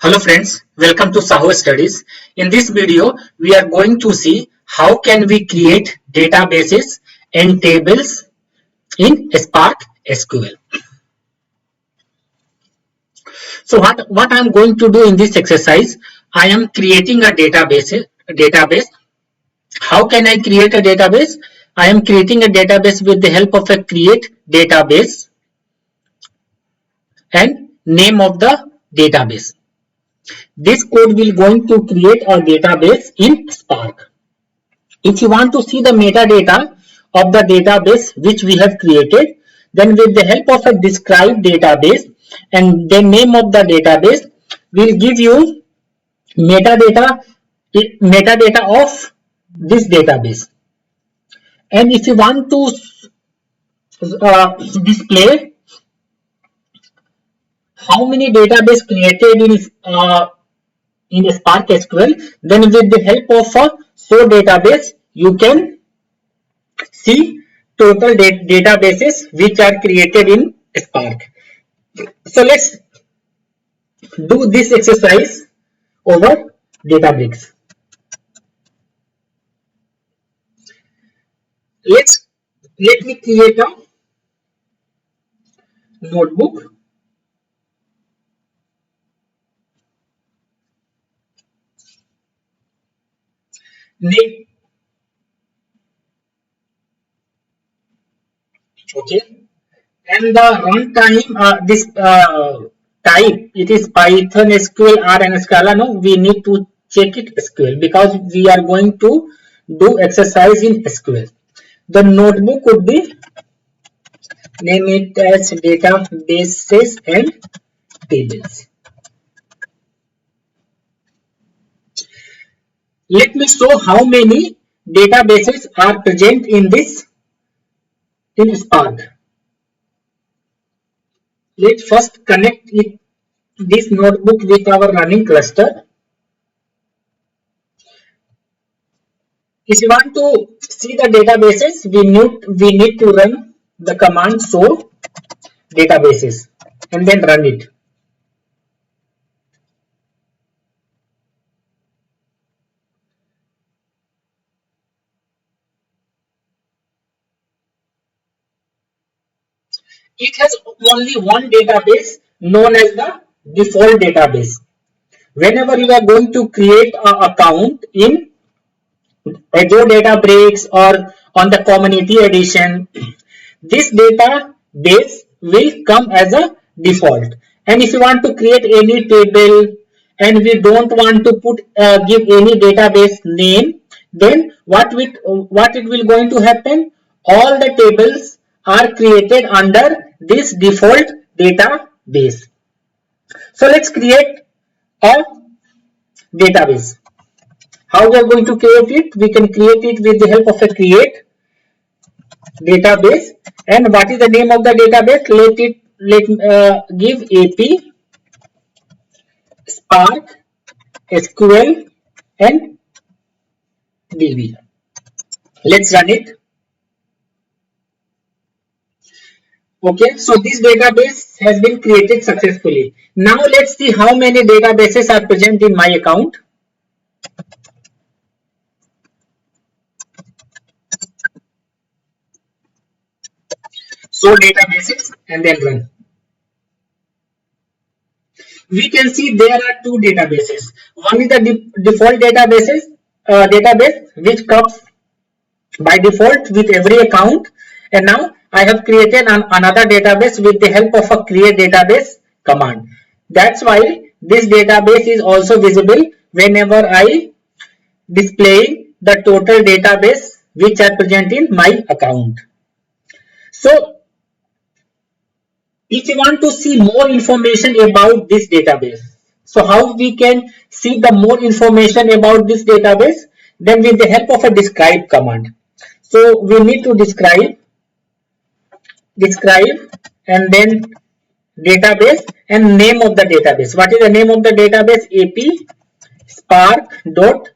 Hello friends, welcome to Saho Studies. In this video, we are going to see how can we create databases and tables in Spark SQL. So what I'm going to do in this exercise, I am creating a database. How can I create a database? I am creating a database with the help of a create database and name of the database. This code will going to create a database in Spark. If you want to see the metadata of the database which we have created, then with the help of a describe database and the name of the database will give you metadata of this database. And if you want to display how many database created in Spark SQL, then with the help of a show database, you can see total databases which are created in Spark. So let's do this exercise over Databricks. Let me create a notebook. Name. Okay. And the runtime, this type, it is Python, SQL, R, and Scala. No, we need to check it SQL because we are going to do exercise in SQL. The notebook would be name it as databases and tables. Let me show how many databases are present in Spark. Let's first connect this notebook with our running cluster. If you want to see the databases, we need to run the command show databases and then run it. It has only one database known as the default database. Whenever you are going to create an account in Azure Databricks or on the Community Edition, this database will come as a default. And if you want to create any table and we don't want to give any database name, then what it will going to happen? All the tables are created under this default database. So let's create a database. How we are going to create it? We can create it with the help of a create database. And what is the name of the database? Let give AP Spark SQL and DB. Let's run it. Okay, so this database has been created successfully. Now let's see how many databases are present in my account. So databases and then run. We can see there are two databases. One is the default database which comes by default with every account, and now I have created another database with the help of a create database command. That's why this database is also visible whenever I display the total database which are present in my account. So if you want to see more information about this database, so how we can see the more information about this database? Then with the help of a describe command. So we need to describe and then database and name of the database. What is the name of the database? AP Spark dot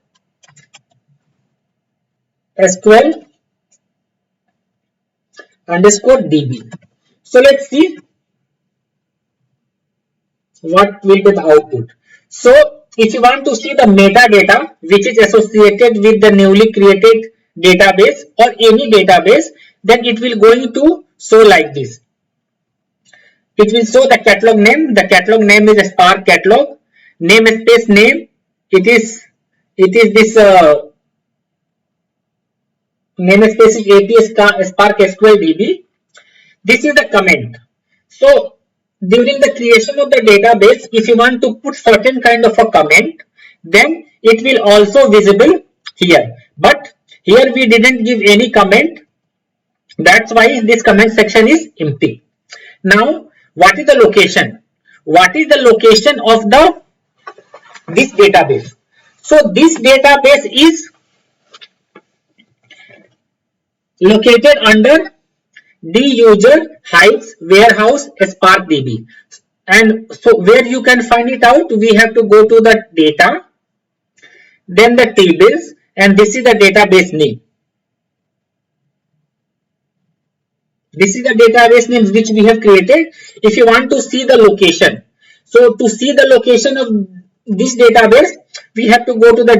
SQL underscore DB. So let's see. what will be the output. So if you want to see the metadata which is associated with the newly created database or any database, then it will going to show like this. It will show the catalog name. The catalog name is a Spark catalog. Namespace name. It is this namespace is AP Spark SQL DB. This is the comment. So during the creation of the database, if you want to put certain kind of a comment, then it will also visible here. But here we didn't give any comment. That's why this comment section is empty. Now, what is the location? What is the location of this database? So this database is located under D user Hives warehouse Spark DB. And so where you can find it out, we have to go to the data, then the tables, and this is the database name. This is the database name which we have created. If you want to see the location, so to see the location of this database, we have to go to the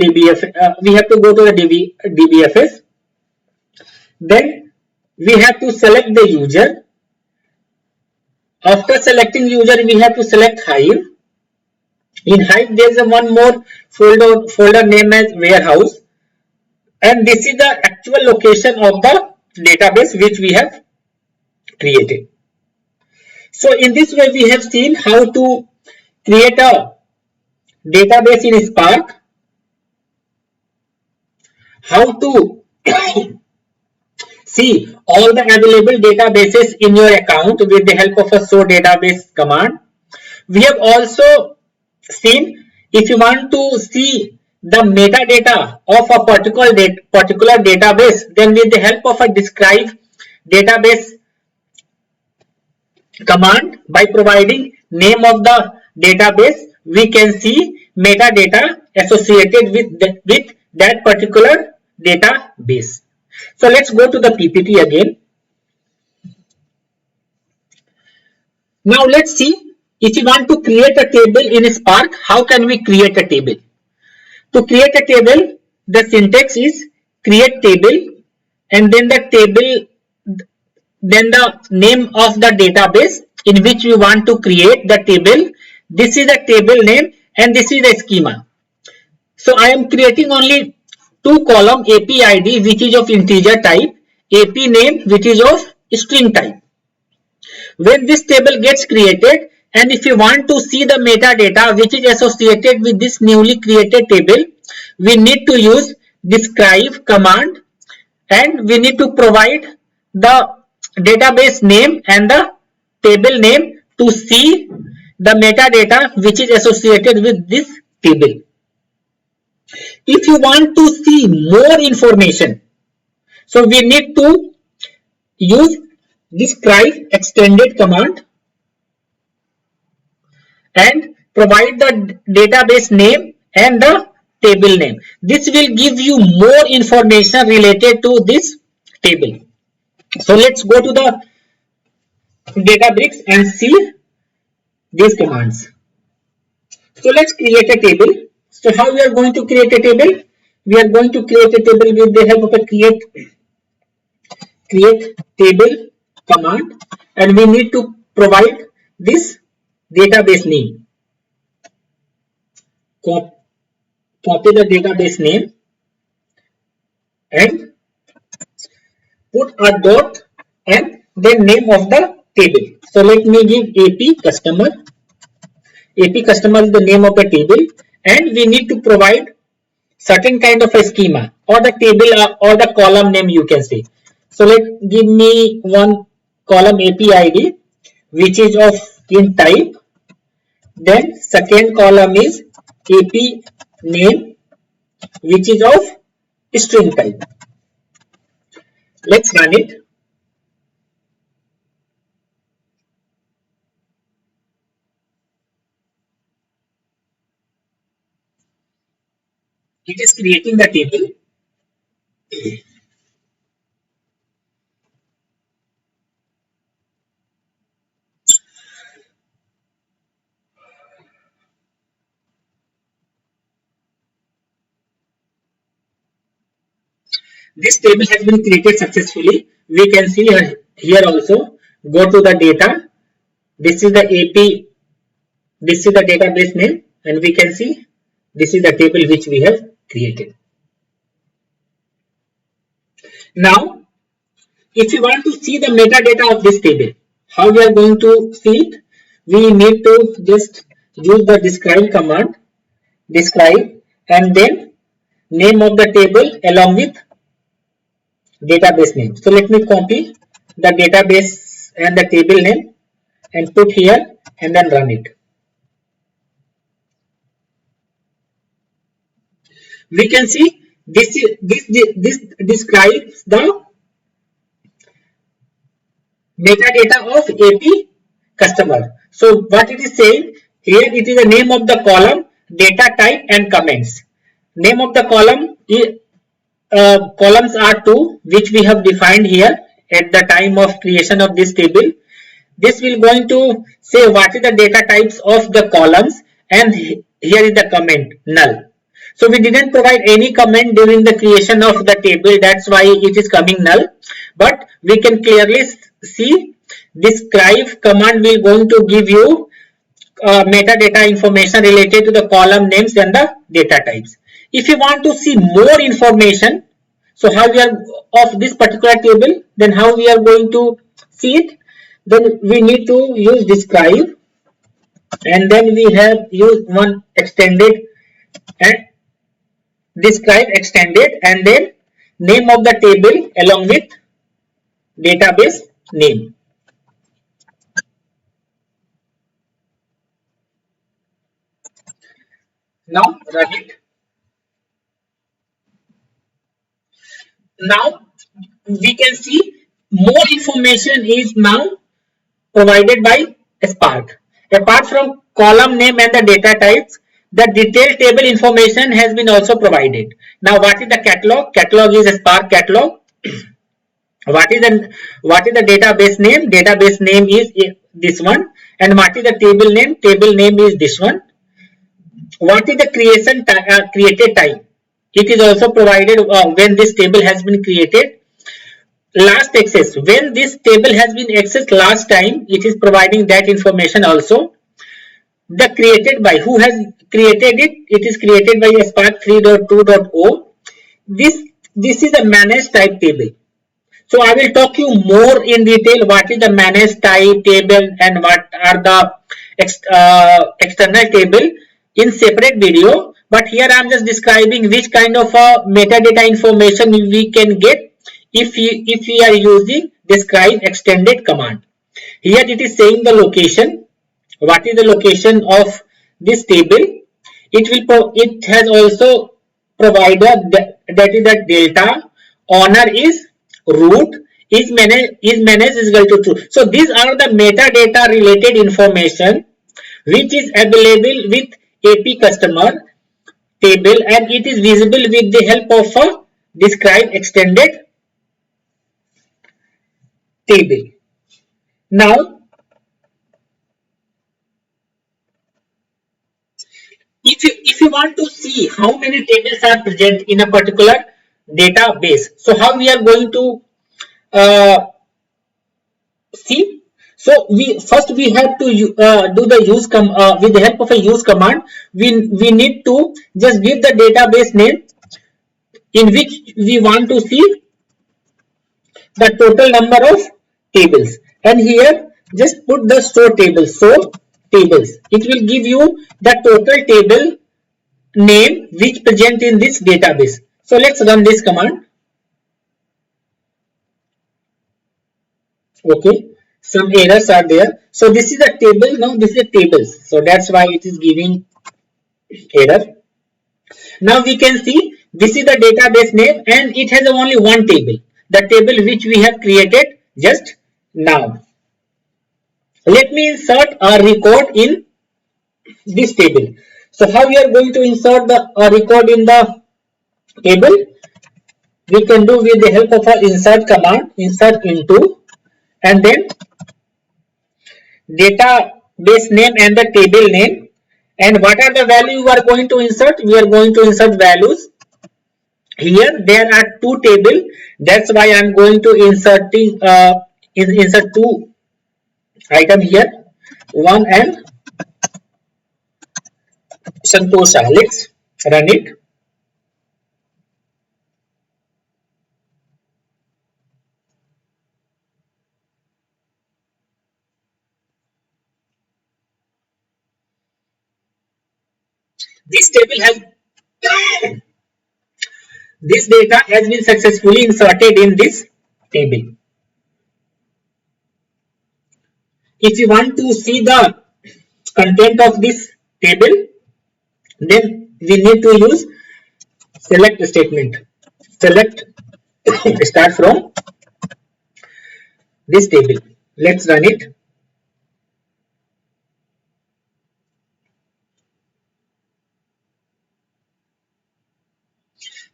DBFS. Then we have to select the user. After selecting user, we have to select Hive. In Hive, there is one more folder name as warehouse, and this is the actual location of the database which we have created. So in this way, we have seen how to create a database in Spark, how to see all the available databases in your account with the help of a show database command. We have also seen if you want to see the metadata of a particular database, then with the help of a describe database command, by providing name of the database, we can see metadata associated with that particular database. So let's go to the PPT again. Now let's see, if you want to create a table in Spark, how can we create a table? To create a table, the syntax is create table, and then the table, then the name of the database in which we want to create the table. This is the table name and this is the schema. So I am creating only two column, AP ID which is of integer type, AP name which is of string type. When this table gets created, and if you want to see the metadata which is associated with this newly created table, we need to use describe command, and we need to provide the database name and the table name to see the metadata which is associated with this table. If you want to see more information, so we need to use describe extended command and provide the database name and the table name. This will give you more information related to this table. So let's go to the Databricks and see these commands. So let's create a table. So how we are going to create a table? We are going to create a table with the help of a create table command, and we need to provide this database name. Copy the database name and put a dot and then name of the table. So let me give AP customer. AP customer is the name of the table, and we need to provide certain kind of a schema or the table or the column name, you can say. So give me one column AP ID which is of int type. Then second column is AP name which is of string type. Let's run it. It is creating the table. this table has been created successfully. We can see here also. Go to the data. This is the AP. This is the database name, and we can see this is the table which we have created. Now, if you want to see the metadata of this table, how we are going to see it? We need to just use the describe command, describe, and then name of the table along with database name. So let me copy the database and the table name and put here and then run it. We can see this describes the metadata of AP customer. So what it is saying here, it is the name of the column, data type and comments. Name of the column is columns are two, which we have defined here at the time of creation of this table. This will going to say what is the data types of the columns, and here is the comment null. So we didn't provide any comment during the creation of the table, that's why it is coming null. But we can clearly see describe command will going to give you metadata information related to the column names and the data types. If you want to see more information, so how we are of this particular table, then how we are going to see it? Then we need to use describe, and then we have used one extended and describe extended, and then name of the table along with database name. Now run it. Now we can see more information is now provided by Spark. Apart from column name and the data types, the detailed table information has been also provided. Now what is the catalog? Catalog is a Spark catalog. What is the database name? Database name is this one. And what is the table name? Table name is this one. What is the created time? It is also provided when this table has been created. Last access, when this table has been accessed last time, it is providing that information also. The created by, who has created it? It is created by Spark 3.2.0. This is a managed type table. So I will talk you more in detail what is the managed type table and what are the external table in separate video. But here I am just describing which kind of metadata information we can get if we are using describe extended command. Here it is saying the location. What is the location of this table? It has also provided that is the delta. Owner is root. Is managed is equal to true. So these are the metadata related information which is available with AP customer table, and it is visible with the help of a describe extended table. Now, if you want to see how many tables are present in a particular database, so how we are going to see? So we have to do the use with the help of a use command. We need to just give the database name in which we want to see the total number of tables, and here just put the store tables. So tables, it will give you the total table name which present in this database. So let's run this command. Okay, some errors are there. So this is a table. Now this is a tables, so that's why it is giving error. Now we can see this is the database name, and it has only one table, the table which we have created just now. Let me insert a record in this table. So how we are going to insert the record in the table? We can do with the help of our insert command, insert into, and then database name and the table name. And what are the value you are going to insert? We are going to insert values, here there are two tables. That's why I'm going to insert two item here, one and Santosha. Let's run it. This table has this data has been successfully inserted in this table. If you want to see the content of this table, then we need to use select statement. Select start from this table. Let's run it.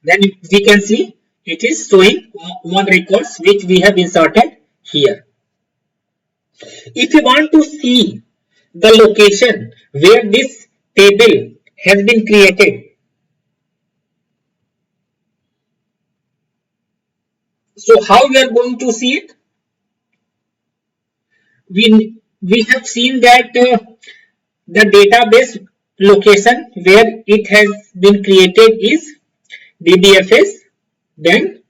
Then we can see it is showing one records which we have inserted here. If you want to see the location where this table has been created, so how we are going to see it? We have seen that the database location where it has been created is DBFS, then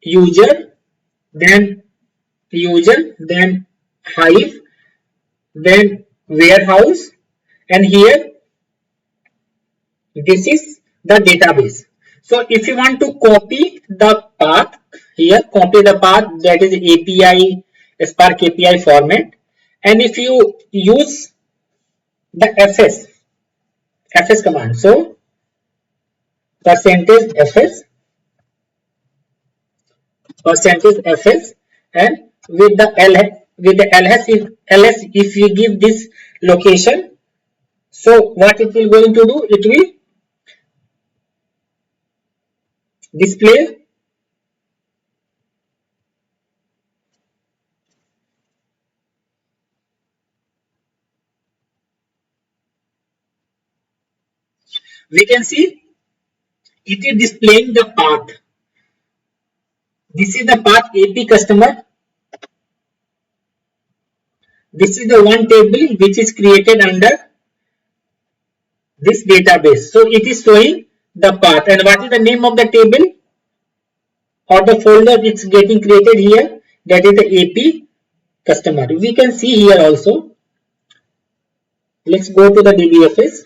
user, then Hive, then warehouse, and here this is the database. So if you want to copy the path here, copy the path, that is API Spark API format, and if you use the fs command, so %fs and with the ls if we give this location, so what it will going to do, it will display we can see it is displaying the path. This is the path AP customer. This is the one table which is created under this database. So it is showing the path. And what is the name of the table or the folder it's getting created here? That is the AP customer. We can see here also. Let's go to the DBFS.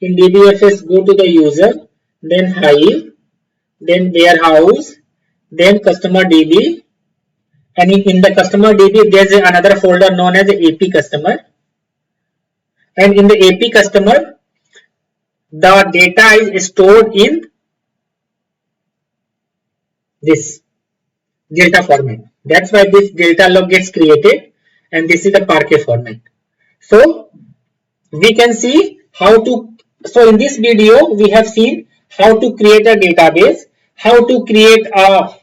In DBFS, go to the user, then Hive, then warehouse, then customer DB, and in the customer DB there is another folder known as AP customer, and in the AP customer the data is stored in this delta format. That's why this delta log gets created, and this is the Parquet format. So we can see how to. So in this video we have seen how to create a database, how to create a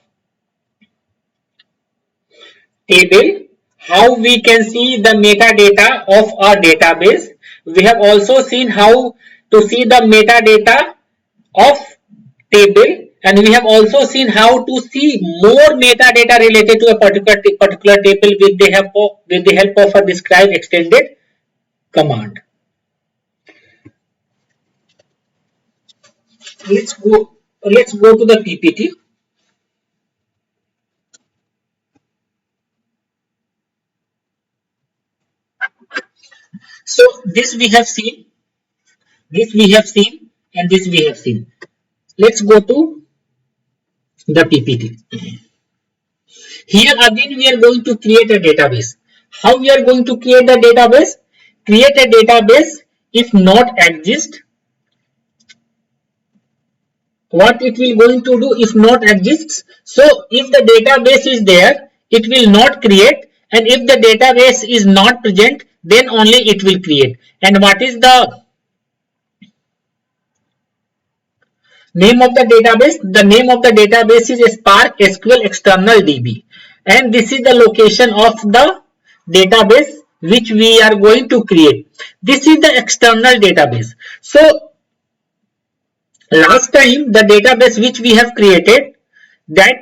table, how we can see the metadata of our database. We have also seen how to see the metadata of table, and we have also seen how to see more metadata related to a particular table with the help of a describe extended command. Let's go to the PPT. So this we have seen, and this we have seen. Let's go to the PPT. Here again we are going to create a database. How we are going to create a database? Create a database if not exist. What it will going to do if not exists? So if the database is there, it will not create, and if the database is not present, then only it will create. And what is the name of the database? The name of the database is Spark SQL External DB, and this is the location of the database which we are going to create. This is the external database. So Last time the database which we have created, that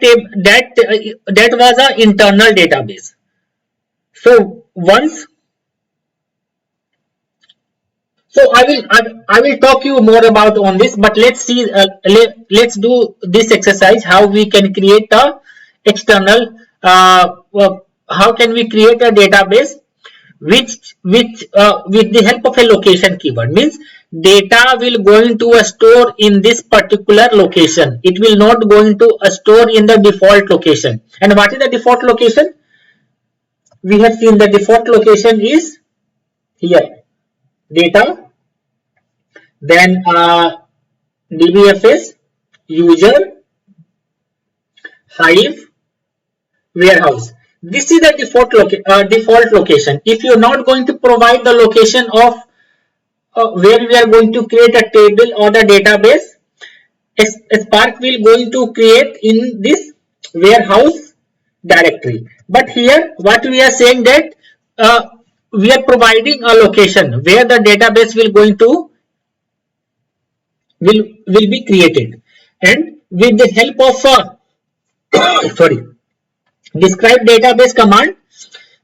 was a internal database. So once, so I will talk you more about on this, but let's see, let's do this exercise, how we can create a external, how can we create a database which with the help of a location keyword. Means data will going to a store in this particular location, it will not going to a store in the default location. And what is the default location? We have seen the default location is here, data, then dbfs, user, hive, warehouse. This is the default location. If you are not going to provide the location of where we are going to create a table or the database, Spark will going to create in this warehouse directory. But here what we are saying that we are providing a location where the database will going to will be created, and with the help of sorry, describe database command,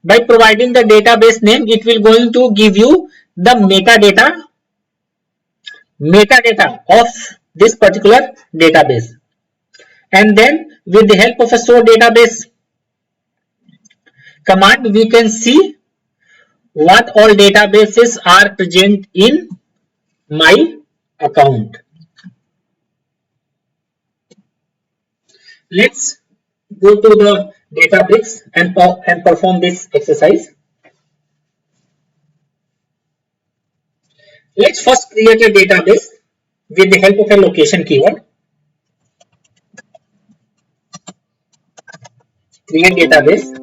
by providing the database name, it will going to give you the metadata of this particular database. And then with the help of a show database command, we can see what all databases are present in my account. Let's go to the Databricks and perform this exercise. Let's first create a database with the help of a location keyword. Create database.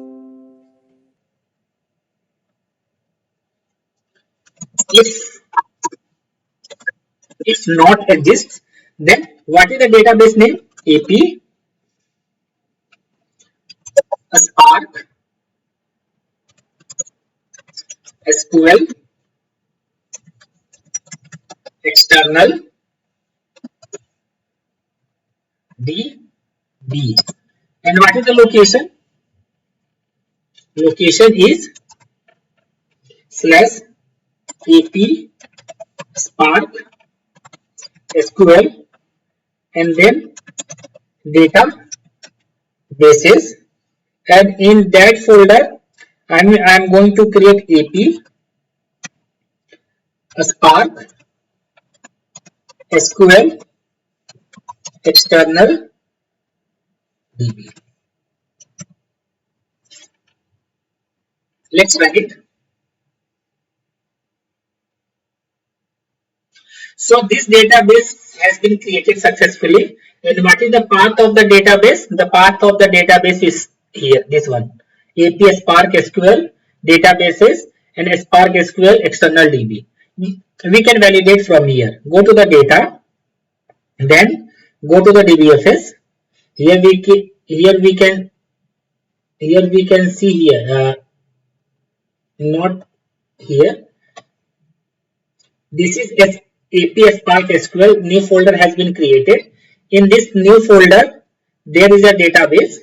If not exists, then what is the database name? AP, Spark, SQL, external, DB. And what is the location? Location is /AP Spark SQL and then databases, and in that folder I'm going to create AP, Spark, SQL, external, DB. Let's run it. So this database has been created successfully. And what is the path of the database? The path of the database is here, this one. AP Spark SQL databases and Spark SQL external DB. We can validate from here. Go to the data, then go to the DBFS. Here we can see here, not here. This is AP Spark SQL, new folder has been created. In this new folder, there is a database,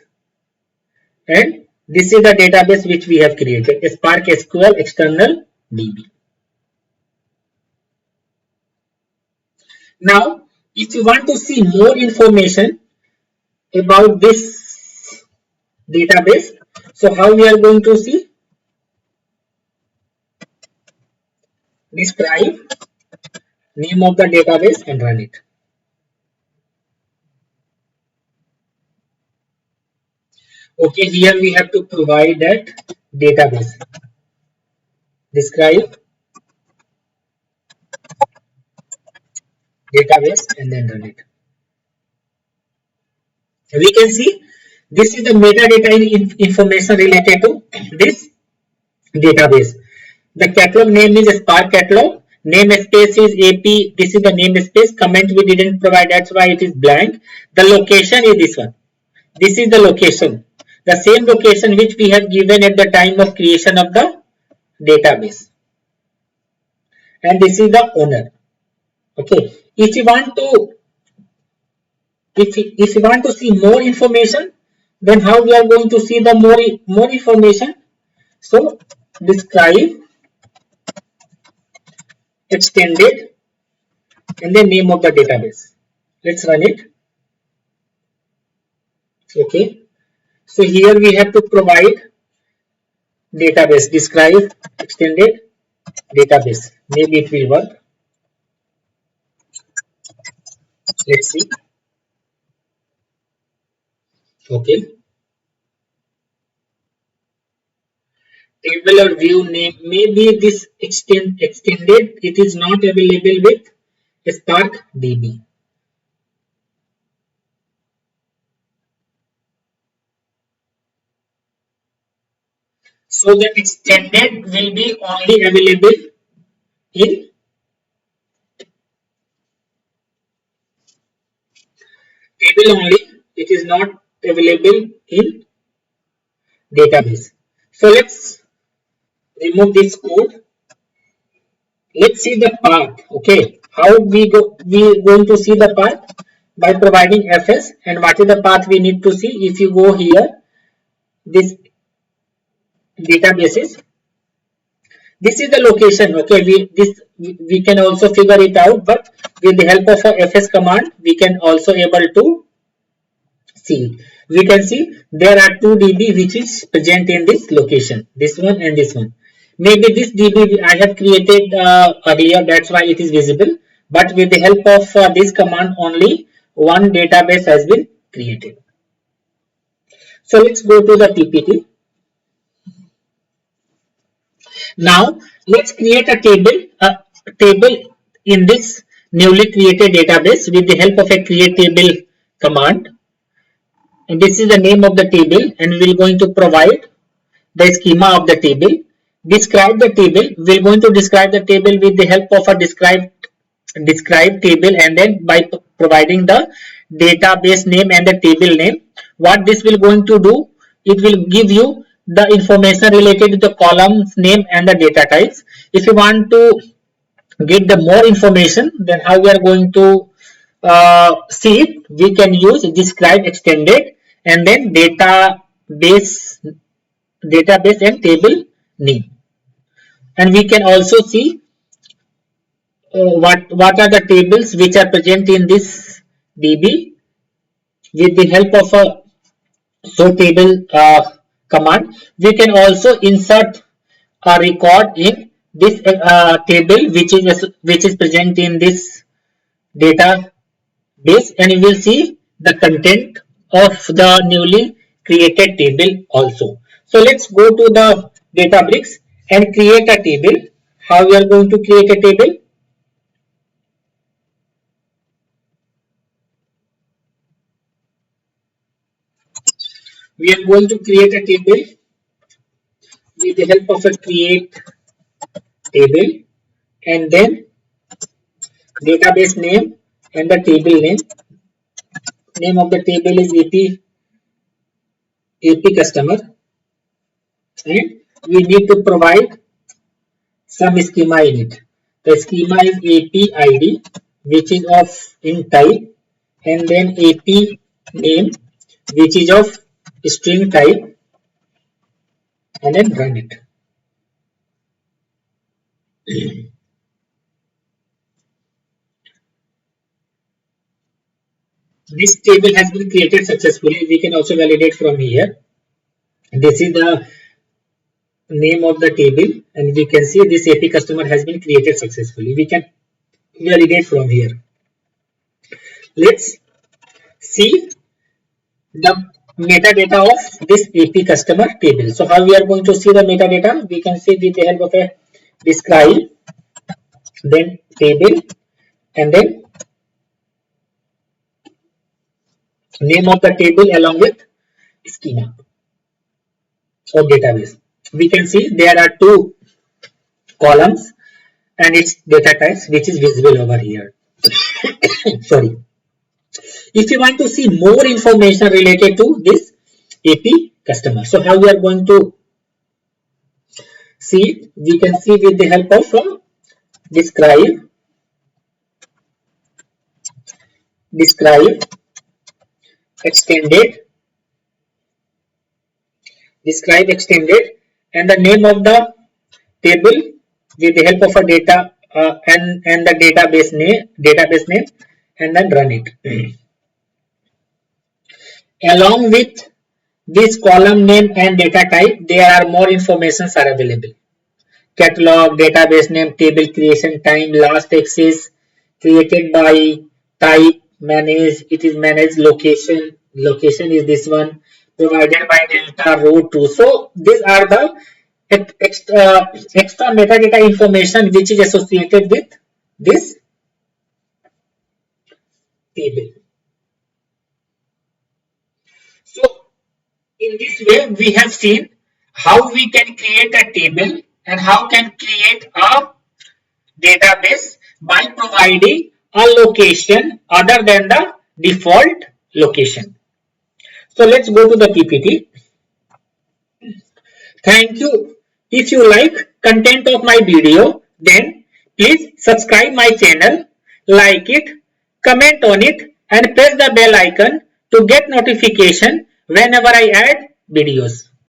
and this is the database which we have created, Spark SQL external DB. Now, if you want to see more information about this database, so how we are going to see? Describe name of the database and run it. Okay, here we have to provide that database. Describe database and then run it. We can see this is the metadata information related to this database. The catalog name is Spark catalog. Namespace is AP. This is the namespace. Comment we didn't provide, that's why it is blank. The location is this one. This is the location. The same location which we have given at the time of creation of the database. And this is the owner. Okay. If you want to if you want to see more information, then how we are going to see the more information? So describe extended and the name of the database. Let's run it. Okay, so here we have to provide database, describe extended database. Maybe it will work. Let's see. Okay, table or view name, maybe this extended, it is not available with Spark DB. So the extended will be only available in table only. It is not available in database. So let's remove this code. Let's see the path. Okay, how we going to see the path? By providing fs. And what is the path we need to see? If you go here, this databases, this is the location. Okay, we can also figure it out, but with the help of a fs command we can also able to see it. We can see there are 2 db which is present in this location, this one and this one. Maybe this db I have created earlier, that's why it is visible, but with the help of this command only one database has been created. So let's go to the PPT. Now let's create a table in this newly created database with the help of a create table command. And this is the name of the table, and we're going to provide the schema of the table. Describe the table. We're going to describe the table with the help of a describe table, and then by providing the database name and the table name. What this will going to do, it will give you the information related to the columns name and the data types. If you want to get the more information, then how we are going to see it, we can use describe extended and then database and table name. And we can also see what are the tables which are present in this DB with the help of a show table command. We can also insert a record in this table which is present in this database, and you will see the content of the newly created table also. So let's go to the Databricks and create a table. How we are going to create a table? We are going to create a table with the help of a create table and then database name and the table name. Name of the table is AP customer, and we need to provide some schema in it. The schema is AP ID, which is of int type, and then AP name, which is of string type, and then run it. This table has been created successfully. We can also validate from here. This is the name of the table, and we can see this AP customer has been created successfully. We can validate from here. Let's see the metadata of this AP customer table. So how we are going to see the metadata? We can see with the help of a describe, then table, and then name of the table along with schema or database. We can see there are 2 columns and its data types which is visible over here. Sorry. If you want to see more information related to this AP customer, so how we are going to see it? We can see with the help of describe extended, describe extended, and the name of the table with the help of a data and the database name, and then run it. Along with this column name and data type, there are more informations are available. Catalog, database name, table creation time, last access, created by, type, manage, it is managed, location is this one, provided by Delta, row 2. So these are the extra metadata information which is associated with this table. So in this way we have seen how we can create a table and how can create a database by providing a location other than the default location. So let's go to the PPT. Thank you. If you like content of my video, then please subscribe my channel, like it, comment on it, and press the bell icon to get notification whenever I add videos.